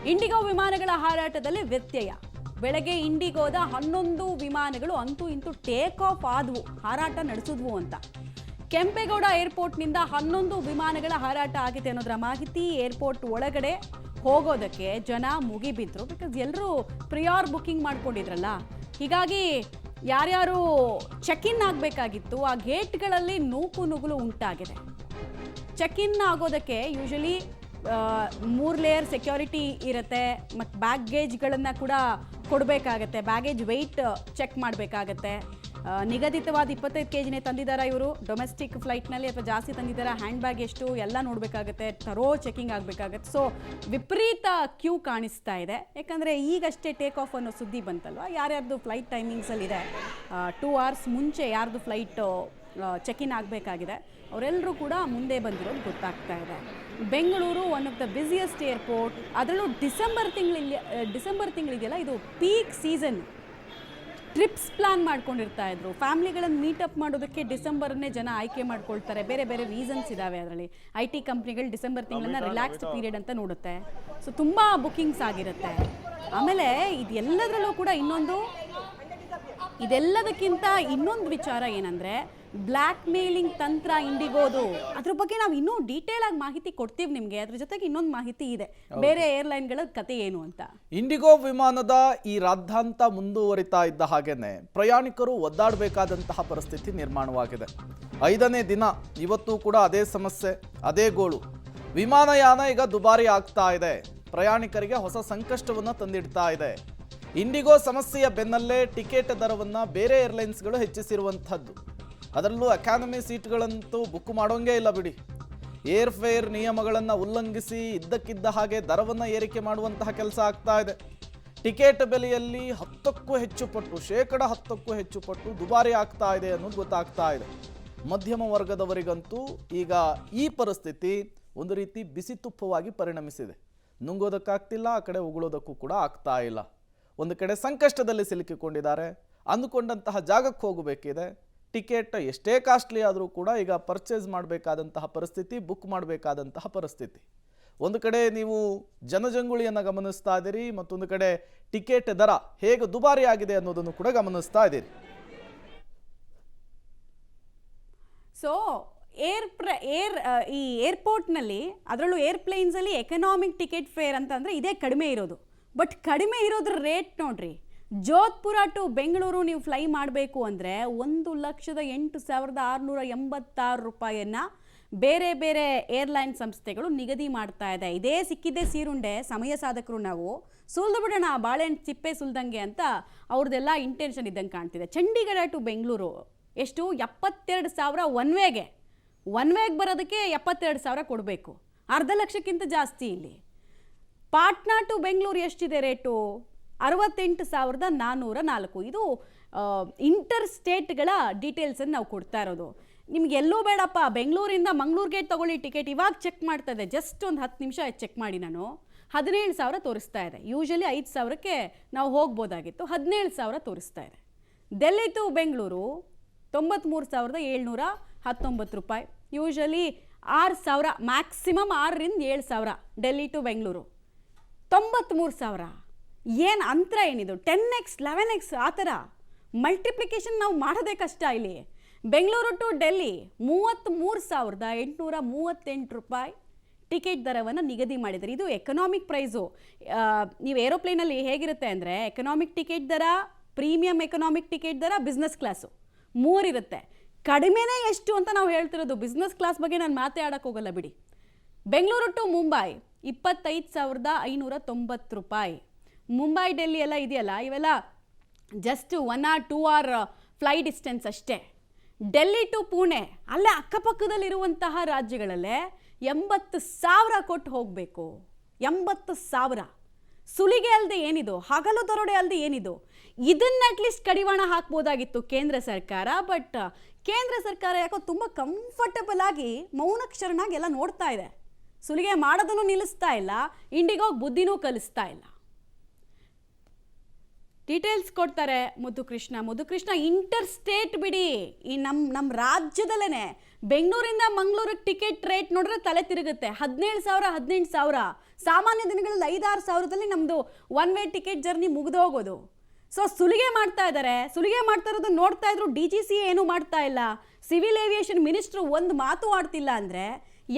IndiGo ವಿಮಾನಗಳ ಹಾರಾಟದಲ್ಲಿ ವ್ಯತ್ಯಯ. ಬೆಳಗ್ಗೆ ಇಂಡಿಗೋದ 11 ವಿಮಾನಗಳು ಅಂತೂ ಇಂತೂ ಟೇಕ್ ಆಫ್ ಆದವು, ಹಾರಾಟ ನಡೆಸಿದ್ವು ಅಂತ. ಕೆಂಪೇಗೌಡ ಏರ್ಪೋರ್ಟ್ನಿಂದ 11 ವಿಮಾನಗಳ ಹಾರಾಟ ಆಗಿದೆ ಅನ್ನೋದರ ಮಾಹಿತಿ. ಏರ್ಪೋರ್ಟ್ ಒಳಗಡೆ ಹೋಗೋದಕ್ಕೆ ಜನ ಮುಗಿಬಿದ್ರು. ಬಿಕಾಸ್ ಎಲ್ಲರೂ ಪ್ರಿಯಾರ್ ಬುಕ್ಕಿಂಗ್ ಮಾಡ್ಕೊಂಡಿದ್ರಲ್ಲ, ಹೀಗಾಗಿ ಯಾರ್ಯಾರು ಚೆಕ್ ಇನ್ ಆಗಬೇಕಾಗಿತ್ತು ಆ ಗೇಟ್ಗಳಲ್ಲಿ ನೂಕು ನುಗ್ಗಲು ಉಂಟಾಗಿದೆ. ಚೆಕ್ ಇನ್ ಆಗೋದಕ್ಕೆ ಯೂಶಲಿ 3 ಲೇಯರ್ ಸೆಕ್ಯೂರಿಟಿ ಇರುತ್ತೆ, ಮತ್ತು ಬ್ಯಾಗೇಜ್ಗಳನ್ನು ಕೂಡ ಕೊಡಬೇಕಾಗತ್ತೆ. ಬ್ಯಾಗೇಜ್ ವೆಯ್ಟ್ ಚೆಕ್ ಮಾಡಬೇಕಾಗತ್ತೆ. ನಿಗದಿತವಾದ 25 kg ತಂದಿದ್ದಾರಾ ಇವರು ಡೊಮೆಸ್ಟಿಕ್ ಫ್ಲೈಟ್ನಲ್ಲಿ, ಅಥವಾ ಜಾಸ್ತಿ ತಂದಿದ್ದಾರಾ, ಹ್ಯಾಂಡ್ ಬ್ಯಾಗ್ ಎಷ್ಟು ಎಲ್ಲ ನೋಡಬೇಕಾಗತ್ತೆ. ಥರೋ ಚೆಕಿಂಗ್ ಆಗಬೇಕಾಗತ್ತೆ. ಸೊ ವಿಪರೀತ ಕ್ಯೂ ಕಾಣಿಸ್ತಾ ಇದೆ. ಯಾಕಂದರೆ ಈಗಷ್ಟೇ ಟೇಕ್ ಆಫ್ ಅನ್ನೋ ಸುದ್ದಿ ಬಂತಲ್ವ, ಯಾರ್ಯಾರ್ದು ಫ್ಲೈಟ್ ಟೈಮಿಂಗ್ಸಲ್ಲಿದೆ 2 hours ಮುಂಚೆ ಯಾರ್ದು ಫ್ಲೈಟು ಚೆಕ್ ಇನ್ ಆಗಬೇಕಾಗಿದೆ ಅವರೆಲ್ಲರೂ ಕೂಡ ಮುಂದೆ ಬಂದಿರೋದು ಗೊತ್ತಾಗ್ತಾ ಇದೆ. Bengaluru one of the busiest airport. ಅದರಲ್ಲೂ ಡಿಸೆಂಬರ್ ತಿಂಗಳಿದೆಯಲ್ಲ, ಇದು ಪೀಕ್ ಸೀಸನ್. ಟ್ರಿಪ್ಸ್ ಪ್ಲಾನ್ ಮಾಡ್ಕೊಂಡಿರ್ತಾ ಇದ್ರು. ಫ್ಯಾಮಿಲಿಗಳನ್ನು ಮೀಟಪ್ ಮಾಡೋದಕ್ಕೆ ಡಿಸೆಂಬರ್ನೇ ಜನ ಆಯ್ಕೆ ಮಾಡ್ಕೊಳ್ತಾರೆ. ಬೇರೆ ಬೇರೆ ರೀಸನ್ಸ್ ಇದಾವೆ ಅದರಲ್ಲಿ. IT ಕಂಪ್ನಿಗಳು ಡಿಸೆಂಬರ್ ತಿಂಗಳನ್ನ ರಿಲ್ಯಾಕ್ಸ್ಡ್ ಪೀರಿಯಡ್ ಅಂತ ನೋಡುತ್ತೆ. ಸೊ ತುಂಬ ಬುಕ್ಕಿಂಗ್ಸ್ ಆಗಿರುತ್ತೆ. ಆಮೇಲೆ ಇದೆಲ್ಲದಕ್ಕಿಂತ ಇನ್ನೊಂದು ವಿಚಾರ ಏನಂದರೆ, ಬ್ಲ್ಯಾಕ್ ಮೇಲಿಂಗ್ ತಂತ್ರ ಇಂಡಿಗೋದು. ಅದ್ರ ಬಗ್ಗೆ ನಾವು ಇನ್ನೂ ಡೀಟೇಲ್ ಆಗಿ ಮಾಹಿತಿ ಕೊಡ್ತೀವಿ ನಿಮಗೆ. ಅದ್ರ ಜೊತೆಗೆ ಇನ್ನೊಂದು ಮಾಹಿತಿ ಇದೆ, ಬೇರೆ ಏರ್ಲೈನ್ಗಳ ಕತೆ ಏನು ಅಂತ. ಇಂಡಿಗೋ ವಿಮಾನದ ಈ ರಾದ್ಧಾಂತ ಮುಂದುವರಿತಾ ಇದ್ದ ಹಾಗೇನೆ ಪ್ರಯಾಣಿಕರು ಒದ್ದಾಡಬೇಕಾದಂತಹ ಪರಿಸ್ಥಿತಿ ನಿರ್ಮಾಣವಾಗಿದೆ. 5ನೇ ದಿನ ಇವತ್ತು ಕೂಡ ಅದೇ ಸಮಸ್ಯೆ, ಅದೇ ಗೋಳು. ವಿಮಾನಯಾನ ಈಗ ದುಬಾರಿ ಆಗ್ತಾ ಇದೆ, ಪ್ರಯಾಣಿಕರಿಗೆ ಹೊಸ ಸಂಕಷ್ಟವನ್ನು ತಂದಿಡ್ತಾ ಇದೆ. ಇಂಡಿಗೋ ಸಮಸ್ಯೆಯ ಬೆನ್ನಲ್ಲೇ ಟಿಕೆಟ್ ದರವನ್ನು ಬೇರೆ ಏರ್ಲೈನ್ಸ್ಗಳು ಹೆಚ್ಚಿಸಿರುವಂಥದ್ದು. ಅದರಲ್ಲೂ ಎಕಾನಮಿ ಸೀಟ್ಗಳಂತೂ ಬುಕ್ ಮಾಡೋಂಗೇ ಇಲ್ಲ ಬಿಡಿ. ಏರ್ ಫೇರ್ ನಿಯಮಗಳನ್ನು ಉಲ್ಲಂಘಿಸಿ ಇದ್ದಕ್ಕಿದ್ದ ಹಾಗೆ ದರವನ್ನು ಏರಿಕೆ ಮಾಡುವಂತಹ ಕೆಲಸ ಆಗ್ತಾ ಇದೆ. ಟಿಕೆಟ್ ಬೆಲೆಯಲ್ಲಿ 10ಕ್ಕೂ ಹೆಚ್ಚು ಪಟ್ಟು, ಶೇಕಡ 10ಕ್ಕೂ ಹೆಚ್ಚು ಪಟ್ಟು ದುಬಾರಿ ಆಗ್ತಾ ಇದೆ ಅನ್ನೋದು ಗೊತ್ತಾಗ್ತಾ ಇದೆ. ಮಧ್ಯಮ ವರ್ಗದವರಿಗಂತೂ ಈಗ ಈ ಪರಿಸ್ಥಿತಿ ಒಂದು ರೀತಿ ಬಿಸಿ ತುಪ್ಪವಾಗಿ ಪರಿಣಮಿಸಿದೆ. ನುಂಗೋದಕ್ಕಾಗ್ತಿಲ್ಲ, ಆ ಕಡೆ ಉಗುಳೋದಕ್ಕೂ ಕೂಡ ಆಗ್ತಾ ಇಲ್ಲ. ಒಂದು ಕಡೆ ಸಂಕಷ್ಟದಲ್ಲಿ ಸಿಲುಕಿಕೊಂಡಿದ್ದಾರೆ. ಅಂದುಕೊಂಡಂತಹ ಜಾಗಕ್ಕೆ ಹೋಗಬೇಕಿದೆ. ಟಿಕೆಟ್ ಎಷ್ಟೇ ಕಾಸ್ಟ್ಲಿ ಆದರೂ ಕೂಡ ಈಗ ಪರ್ಚೇಸ್ ಮಾಡಬೇಕಾದಂತಹ ಪರಿಸ್ಥಿತಿ, ಬುಕ್ ಮಾಡಬೇಕಾದಂತಹ ಪರಿಸ್ಥಿತಿ. ಒಂದು ಕಡೆ ನೀವು ಜನಜಂಗುಳಿಯನ್ನು ಗಮನಿಸ್ತಾ ಇದ್ದೀರಿ, ಮತ್ತೊಂದು ಕಡೆ ಟಿಕೆಟ್ ದರ ಹೇಗೆ ದುಬಾರಿ ಆಗಿದೆ ಅನ್ನೋದನ್ನು ಕೂಡ ಗಮನಿಸ್ತಾ ಇದ್ದೀರಿ. ಸೊ ಈ ಏರ್ಪೋರ್ಟ್ನಲ್ಲಿ, ಅದರಲ್ಲೂ ಏರ್ಪ್ಲೇನ್ಸಲ್ಲಿ ಎಕನಾಮಿಕ್ ಟಿಕೆಟ್ ಫೇರ್ ಅಂತಂದರೆ ಇದೇ ಕಡಿಮೆ ಇರೋದು. ಬಟ್ ಕಡಿಮೆ ಇರೋದ್ರ ರೇಟ್ ನೋಡ್ರಿ. ಜೋಧ್ಪುರ ಟು ಬೆಂಗಳೂರು ನೀವು ಫ್ಲೈ ಮಾಡಬೇಕು ಅಂದರೆ 1,08,686 ರೂಪಾಯಿಯನ್ನು ಬೇರೆ ಬೇರೆ ಏರ್ಲೈನ್ ಸಂಸ್ಥೆಗಳು ನಿಗದಿ ಮಾಡ್ತಾ ಇದೆ. ಇದೇ ಸಿಕ್ಕಿದ್ದೇ ಸೀರುಂಡೆ, ಸಮಯ ಸಾಧಕರು ನಾವು ಸುಲ್ದು ಬಿಡೋಣ, ಬಾಳೆಹಣ್ಣು ಚಿಪ್ಪೆ ಸುಲ್ದಂಗೆ ಅಂತ ಅವ್ರದ್ದೆಲ್ಲ ಇಂಟೆನ್ಷನ್ ಇದ್ದಂಗೆ ಕಾಣ್ತಿದೆ. ಚಂಡೀಗಢ ಟು ಬೆಂಗಳೂರು ಎಷ್ಟು? 72,000 ಒನ್ ವೇಗೆ ಬರೋದಕ್ಕೆ 72,000 ಕೊಡಬೇಕು, $1,00,000ಕ್ಕಿಂತ ಜಾಸ್ತಿ. ಇಲ್ಲಿ ಪಾಟ್ನಾ ಟು ಬೆಂಗಳೂರು ಎಷ್ಟಿದೆ ರೇಟು? 68,404. ಇದು ಇಂಟರ್ ಸ್ಟೇಟ್ಗಳ ಡೀಟೇಲ್ಸನ್ನು ನಾವು ಕೊಡ್ತಾ ಇರೋದು. ನಿಮ್ಗೆ ಎಲ್ಲೂ ಬೇಡಪ್ಪ, ಬೆಂಗಳೂರಿಂದ ಮಂಗಳೂರಿಗೆ ತಗೊಳ್ಳಿ ಟಿಕೆಟ್, ಇವಾಗ ಚೆಕ್ ಮಾಡ್ತಾ ಇದೆ. ಜಸ್ಟ್ ಒಂದು 10 ನಿಮಿಷ ಚೆಕ್ ಮಾಡಿ ನಾನು 17,000 ತೋರಿಸ್ತಾ ಇದೆ. ಯೂಶಲಿ 5,000ಕ್ಕೆ ನಾವು ಹೋಗ್ಬೋದಾಗಿತ್ತು, 17,000 ತೋರಿಸ್ತಾ ಇದೆ. ಡೆಲ್ಲಿ ಟು ಬೆಂಗಳೂರು 93,719 ರೂಪಾಯಿ. ಯೂಶಲಿ 6,000, ಮ್ಯಾಕ್ಸಿಮಮ್ 6ರಿಂದ 7,000 ಡೆಲ್ಲಿ ಟು ಬೆಂಗಳೂರು. 93,000. ಏನು ಅಂತರ ಏನಿದು? 10x 11x ಆ ಥರ ಮಲ್ಟಿಪ್ಲಿಕೇಶನ್ ನಾವು ಮಾಡೋದೇ ಕಷ್ಟ. ಇಲ್ಲಿ ಬೆಂಗಳೂರು ಟು ಡೆಲ್ಲಿ 33,838 ರೂಪಾಯಿ ಟಿಕೆಟ್ ದರವನ್ನು ನಿಗದಿ ಮಾಡಿದ್ದಾರೆ. ಇದು ಎಕನಾಮಿಕ್ ಪ್ರೈಸು. ನೀವು ಏರೋಪ್ಲೇನಲ್ಲಿ ಹೇಗಿರುತ್ತೆ ಅಂದರೆ, ಎಕನಾಮಿಕ್ ಟಿಕೆಟ್ ದರ, ಪ್ರೀಮಿಯಂ ಎಕನಾಮಿಕ್ ಟಿಕೆಟ್ ದರ, ಬಿಸ್ನೆಸ್ ಕ್ಲಾಸು 3 ಇರುತ್ತೆ. ಕಡಿಮೆನೇ ಎಷ್ಟು ಅಂತ ನಾವು ಹೇಳ್ತಿರೋದು. ಬಿಸ್ನೆಸ್ ಕ್ಲಾಸ್ ಬಗ್ಗೆ ನಾನು ಮಾತಾಡೋಕ್ಕೆ ಹೋಗಲ್ಲ ಬಿಡಿ. ಬೆಂಗಳೂರು ಟು ಮುಂಬೈ 25,590 ರೂಪಾಯಿ. ಮುಂಬೈ ಡೆಲ್ಲಿ ಎಲ್ಲ ಇದೆಯಲ್ಲ, ಇವೆಲ್ಲ just 1 or 2 hour fly distance ಅಷ್ಟೇ. ಡೆಲ್ಲಿ ಟು ಪುಣೆ, ಅಲ್ಲೇ ಅಕ್ಕಪಕ್ಕದಲ್ಲಿರುವಂತಹ ರಾಜ್ಯಗಳಲ್ಲೇ 80,000 ಕೊಟ್ಟು ಹೋಗಬೇಕು. 80,000 ಸುಲಿಗೆ ಅಲ್ಲದೆ ಏನಿದು, ಹಗಲು ದರೋಡೆ ಅಲ್ಲದೆ ಏನಿದು? ಇದನ್ನ ಅಟ್ಲೀಸ್ಟ್ ಕಡಿವಾಣ ಹಾಕ್ಬೋದಾಗಿತ್ತು ಕೇಂದ್ರ ಸರ್ಕಾರ. ಬಟ್ ಕೇಂದ್ರ ಸರ್ಕಾರ ಯಾಕೋ ತುಂಬ ಕಂಫರ್ಟಬಲ್ ಆಗಿ ಮೌನಕ್ಷರನಾಗಿ ಎಲ್ಲ ನೋಡ್ತಾ ಇದೆ. ಸುಲಿಗೆ ಮಾಡೋದನ್ನು ನಿಲ್ಲಿಸ್ತಾ ಇಲ್ಲ, ಇಂಡಿಗೋ ಬುದ್ಧಿನೂ ಕಲಿಸ್ತಾ ಇಲ್ಲ. ಡೀಟೇಲ್ಸ್ ಕೊಡ್ತಾರೆ ಮುದ್ದುಕೃಷ್ಣ. ಇಂಟರ್ ಸ್ಟೇಟ್ ಬಿಡಿ, ಈ ನಮ್ಮ ರಾಜ್ಯದಲ್ಲೇ ಬೆಂಗಳೂರಿಂದ ಮಂಗಳೂರಿಗೆ ಟಿಕೆಟ್ ರೇಟ್ ನೋಡಿದ್ರೆ ತಲೆ ತಿರುಗುತ್ತೆ. 17,000 18,000 ಸಾಮಾನ್ಯ ದಿನಗಳಲ್ಲಿ 5-6 ಸಾವಿರದಲ್ಲಿ ನಮ್ಮದು ಒನ್ ವೇ ಟಿಕೆಟ್ ಜರ್ನಿ ಮುಗಿದೋಗೋದು. ಸೊ ಸುಲಿಗೆ ಮಾಡ್ತಾ ಇದ್ದಾರೆ. ಸುಲಿಗೆ ಮಾಡ್ತಾ ಇರೋದನ್ನ ನೋಡ್ತಾ ಇದ್ರು. DGC ಏನು ಮಾಡ್ತಾ ಇಲ್ಲ. ಸಿವಿಲ್ ಏವಿಯೇಷನ್ ಮಿನಿಸ್ಟ್ರು ಒಂದು ಮಾತು ಆಡ್ತಿಲ್ಲ ಅಂದರೆ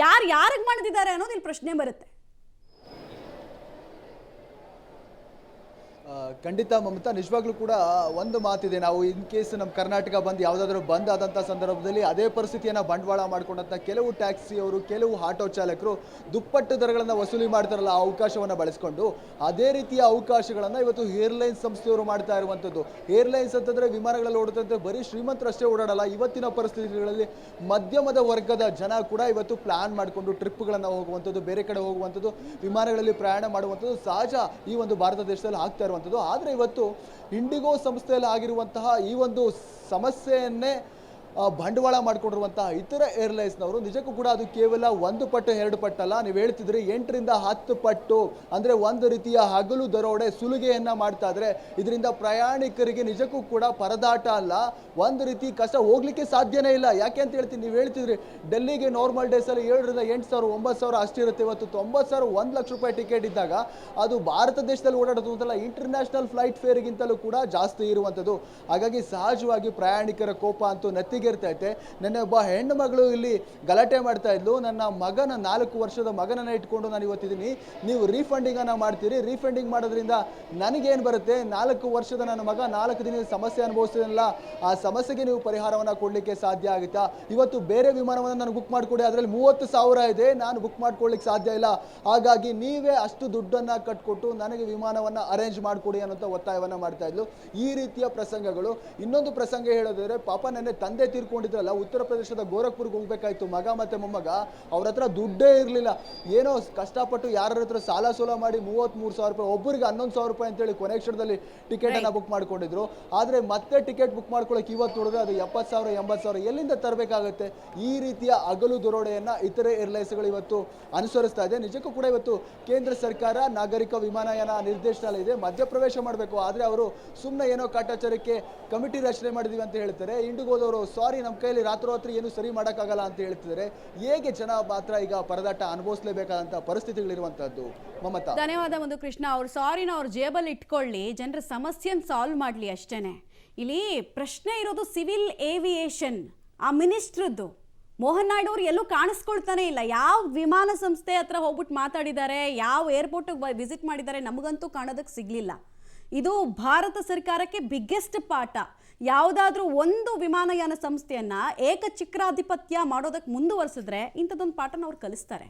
ಯಾರಿಗೆ ಮಾಡಿದ್ದಾರೆ ಅನ್ನೋದು ಇಲ್ಲಿ ಪ್ರಶ್ನೆ ಬರುತ್ತೆ. ಖಂಡಿತ ಮಮತಾ, ನಿಜವಾಗ್ಲೂ ಕೂಡ ಒಂದು ಮಾತಿದೆ. ನಾವು ಇನ್ ಕೇಸ್ ನಮ್ಮ ಕರ್ನಾಟಕ ಬಂದು ಯಾವುದಾದ್ರೂ ಬಂದ್ ಆದಂಥ ಸಂದರ್ಭದಲ್ಲಿ ಅದೇ ಪರಿಸ್ಥಿತಿಯನ್ನು ಬಂಡವಾಳ ಮಾಡ್ಕೊಂಡಂಥ ಕೆಲವು ಟ್ಯಾಕ್ಸಿಯವರು, ಕೆಲವು ಆಟೋ ಚಾಲಕರು ದುಪ್ಪಟ್ಟು ದರಗಳನ್ನು ವಸೂಲಿ ಮಾಡ್ತಾರಲ್ಲ, ಆ ಅವಕಾಶವನ್ನು ಬಳಸ್ಕೊಂಡು ಅದೇ ರೀತಿಯ ಅವಕಾಶಗಳನ್ನು ಇವತ್ತು ಏರ್ಲೈನ್ಸ್ ಸಂಸ್ಥೆಯವರು ಮಾಡ್ತಾ ಇರುವಂಥದ್ದು. ಏರ್ಲೈನ್ಸ್ ಅಂತಂದರೆ ವಿಮಾನಗಳಲ್ಲಿ ಓಡುತ್ತಂತೆ ಬರೀ ಶ್ರೀಮಂತರು ಅಷ್ಟೇ ಓಡಾಡಲ್ಲ. ಇವತ್ತಿನ ಪರಿಸ್ಥಿತಿಗಳಲ್ಲಿ ಮಧ್ಯಮದ ವರ್ಗದ ಜನ ಕೂಡ ಇವತ್ತು ಪ್ಲಾನ್ ಮಾಡಿಕೊಂಡು ಟ್ರಿಪ್ಗಳನ್ನು ಹೋಗುವಂಥದ್ದು, ಬೇರೆ ಕಡೆ ಹೋಗುವಂಥದ್ದು, ವಿಮಾನಗಳಲ್ಲಿ ಪ್ರಯಾಣ ಮಾಡುವಂಥದ್ದು ಸಹಜ ಈ ಒಂದು ಭಾರತ ದೇಶದಲ್ಲಿ ಆಗ್ತಾ ಇರುವಂಥದ್ದು. ಆದರೆ ಇವತ್ತು ಇಂಡಿಗೋ ಸಂಸ್ಥೆಯಲ್ಲಿ ಆಗಿರುವಂತಹ ಈ ಒಂದು ಸಮಸ್ಯೆಯನ್ನೇ ಬಂಡವಾಳ ಮಾಡಿಕೊಂಡಿರುವಂತಹ ಇತರ ಏರ್ಲೈನ್ಸ್ನವರು ನಿಜಕ್ಕೂ ಕೂಡ ಅದು ಕೇವಲ 1 ಪಟ್ಟು 2 ಪಟ್ಟಲ್ಲ, ನೀವು ಹೇಳ್ತಿದ್ರಿ 8ರಿಂದ 10 ಪಟ್ಟು, ಅಂದರೆ ಒಂದು ರೀತಿಯ ಹಗಲು ದರೋಡೆ ಸುಲಿಗೆಯನ್ನು ಮಾಡ್ತಾ ಇದ್ರೆ ಇದರಿಂದ ಪ್ರಯಾಣಿಕರಿಗೆ ನಿಜಕ್ಕೂ ಕೂಡ ಪರದಾಟ ಅಲ್ಲ, ಒಂದು ರೀತಿ ಕಷ್ಟ, ಹೋಗ್ಲಿಕ್ಕೆ ಸಾಧ್ಯನೇ ಇಲ್ಲ. ಯಾಕೆ ಅಂತ ಹೇಳ್ತೀನಿ, ನೀವು ಹೇಳ್ತಿದ್ರಿ ಡೆಲ್ಲಿಗೆ ನಾರ್ಮಲ್ ಡೇಸಲ್ಲಿ 7ರಿಂದ 8 ಸಾವಿರ 9 ಸಾವಿರ ಅಷ್ಟಿರುತ್ತೆ. ಇವತ್ತು 90 ಸಾವಿರ 1 ಲಕ್ಷ ರೂಪಾಯಿ ಟಿಕೆಟ್ ಇದ್ದಾಗ ಅದು ಭಾರತ ದೇಶದಲ್ಲಿ ಓಡಾಡೋದು ಅಂತಲ್ಲ, ಇಂಟರ್ನ್ಯಾಷನಲ್ ಫ್ಲೈಟ್ ಫೇರ್ಗಿಂತಲೂ ಕೂಡ ಜಾಸ್ತಿ ಇರುವಂಥದ್ದು. ಹಾಗಾಗಿ ಸಹಜವಾಗಿ ಪ್ರಯಾಣಿಕರ ಕೋಪ ಅಂತೂ ನೆತ್ತಿಗೇರ್ತೈತೆ. ನನ್ನ ಒಬ್ಬ ಹೆಣ್ಣು ಮಗಳು ಇಲ್ಲಿ ಗಲಾಟೆ ಮಾಡ್ತಾ ಇದ್ಲು. ನನ್ನ ಮಗನ 4 ವರ್ಷದ ಮಗನನ್ನ ಇಟ್ಕೊಂಡು ನಾನು ಇವತ್ತಿದ್ದೀನಿ, ನೀವು ರೀಫಂಡಿಂಗನ್ನು ಮಾಡ್ತೀರಿ, ರೀಫಂಡಿಂಗ್ ಮಾಡೋದ್ರಿಂದ ನನಗೇನು ಬರುತ್ತೆ, 4 ವರ್ಷದ ನನ್ನ ಮಗ 4 ದಿನದ ಸಮಸ್ಯೆ ಅನುಭವಿಸ್ತೀನಲ್ಲ, ಆ ಸಮಸ್ಯೆಗೆ ನೀವು ಪರಿಹಾರವನ್ನು ಕೊಡಲಿಕ್ಕೆ ಸಾಧ್ಯ ಆಗುತ್ತಾ? ಇವತ್ತು ಬೇರೆ ವಿಮಾನವನ್ನು ನಾನು ಬುಕ್ ಮಾಡಿಕೊಡಿ, ಅದರಲ್ಲಿ 30,000 ಇದೆ, ನಾನು ಬುಕ್ ಮಾಡ್ಕೊಳ್ಳಿಕ್ಕೆ ಸಾಧ್ಯ ಇಲ್ಲ. ಹಾಗಾಗಿ ನೀವೇ ಅಷ್ಟು ದುಡ್ಡನ್ನು ಕಟ್ಕೊಟ್ಟು ನನಗೆ ವಿಮಾನವನ್ನು ಅರೇಂಜ್ ಮಾಡಿಕೊಡಿ ಅನ್ನೋಂಥ ಒತ್ತಾಯವನ್ನು ಮಾಡ್ತಾ ಇದ್ಲು. ಈ ರೀತಿಯ ಪ್ರಸಂಗಗಳು. ಇನ್ನೊಂದು ಪ್ರಸಂಗ ಹೇಳೋದಾದ್ರೆ, ಪಾಪ ನೆನ್ನೆ ತಂದೆ ತೀರ್ಕೊಂಡಿದ್ರಲ್ಲ, ಉತ್ತರ ಪ್ರದೇಶದ ಗೋರಖ್ಪುರ್ಗೆ ಹೋಗ್ಬೇಕಾಯ್ತು ಮಗ ಮತ್ತೆ ಮೊಮ್ಮಗ. ಅವ್ರ ಹತ್ರ ದುಡ್ಡೇ ಇರಲಿಲ್ಲ, ಏನೋ ಕಷ್ಟಪಟ್ಟು ಯಾರ ಹತ್ರ ಸಾಲ ಸೋಲ ಮಾಡಿ 33,000 ರೂಪಾಯಿ, ಒಬ್ಬರಿಗೆ 11,000 ರೂಪಾಯಿ ಅಂತೇಳಿ ಕೊನೆ ಕ್ಷಣದಲ್ಲಿ ಟಿಕೆಟನ್ನು ಬುಕ್ ಮಾಡ್ಕೊಂಡಿದ್ರು. ಆದರೆ ಮತ್ತೆ ಟಿಕೆಟ್ ಬುಕ್ ಮಾಡ್ಕೊಳ್ಳೋಕೆ ಇವತ್ತು ನೋಡಿದ್ರೆ ಅದು 70,000 80,000 ಎಲ್ಲಿಂದ ತರಬೇಕಾಗುತ್ತೆ? ಈ ರೀತಿಯ ಹಗಲು ದರೋಡೆಯನ್ನು ಇತರೆ ಏರ್ಲೈನ್ಸ್ಗಳು ಇವತ್ತು ಅನುಸರಿಸ್ತಾ ಇದೆ. ನಿಜಕ್ಕೂ ಕೂಡ ಇವತ್ತು ಕೇಂದ್ರ ಸರ್ಕಾರ ನಾಗರಿಕ ವಿಮಾನಯಾನ ನಿರ್ದೇಶನಾಲಯ ಇದೆ, ಮಧ್ಯಪ್ರವೇಶ ಮಾಡಬೇಕು. ಆದರೆ ಅವರು ಸುಮ್ಮನೆ ಏನೋ ಕಾಟಾಚಾರಕ್ಕೆ ಕಮಿಟಿ ರಚನೆ ಮಾಡಿದೀವಿ ಅಂತ ಹೇಳ್ತಾರೆ. ಇಂಡಿಗೋದವರು ಸಾರಿ, ನಮ್ಮ ಕೈಯಲ್ಲಿ ರಾತ್ರೋರಾತ್ರಿ ಏನು ಸರಿ ಮಾಡೋಕ್ಕಾಗಲ್ಲ ಅಂತ ಹೇಳ್ತಿದ್ದಾರೆ. ಹೇಗೆ ಜನ ಮಾತ್ರ ಈಗ ಪರದಾಟ ಅನುಭವಿಸಲೇಬೇಕಾದಂಥ ಪರಿಸ್ಥಿತಿಗಳಿರುವಂಥದ್ದು ಮಮತಾ. ಧನ್ಯವಾದ ಒಂದು ಕೃಷ್ಣ. ಅವ್ರು ಸಾರಿನ ಅವ್ರ ಜೇಬಲ್ಲಿ ಇಟ್ಕೊಳ್ಳಿ, ಜನರ ಸಮಸ್ಯೆನ ಸಾಲ್ವ್ ಮಾಡಲಿ ಅಷ್ಟೇನೆ. ಇಲ್ಲಿ ಪ್ರಶ್ನೆ ಇರೋದು ಸಿವಿಲ್ ಏವಿಯೇಷನ್ ಆ ಮಿನಿಸ್ಟ್ರದ್ದು. ಮೋಹನ್ ನಾಯ್ಡು ಅವ್ರು ಎಲ್ಲೂ ಕಾಣಿಸ್ಕೊಳ್ತಾನೆ ಇಲ್ಲ. ಯಾವ ವಿಮಾನ ಸಂಸ್ಥೆ ಹತ್ರ ಹೋಗ್ಬಿಟ್ಟು ಮಾತಾಡಿದ್ದಾರೆ, ಯಾವ ಏರ್ಪೋರ್ಟಿಗೆ ವಿಸಿಟ್ ಮಾಡಿದ್ದಾರೆ, ನಮಗಂತೂ ಕಾಣೋದಕ್ಕೆ ಸಿಗಲಿಲ್ಲ. ಇದು ಭಾರತ ಸರ್ಕಾರಕ್ಕೆ ಬಿಗ್ಗೆಸ್ಟ್ ಪಾಠ. ಯಾವುದಾದ್ರೂ ಒಂದು ವಿಮಾನಯಾನ ಸಂಸ್ಥೆಯನ್ನ ಏಕಚಕ್ರಾಧಿಪತ್ಯ ಮಾಡೋದಕ್ಕೆ ಮುಂದುವರೆಸಿದ್ರೆ ಇಂಥದ್ದೊಂದು ಪಾಠನ ಅವ್ರು ಕಲಿಸ್ತಾರೆ.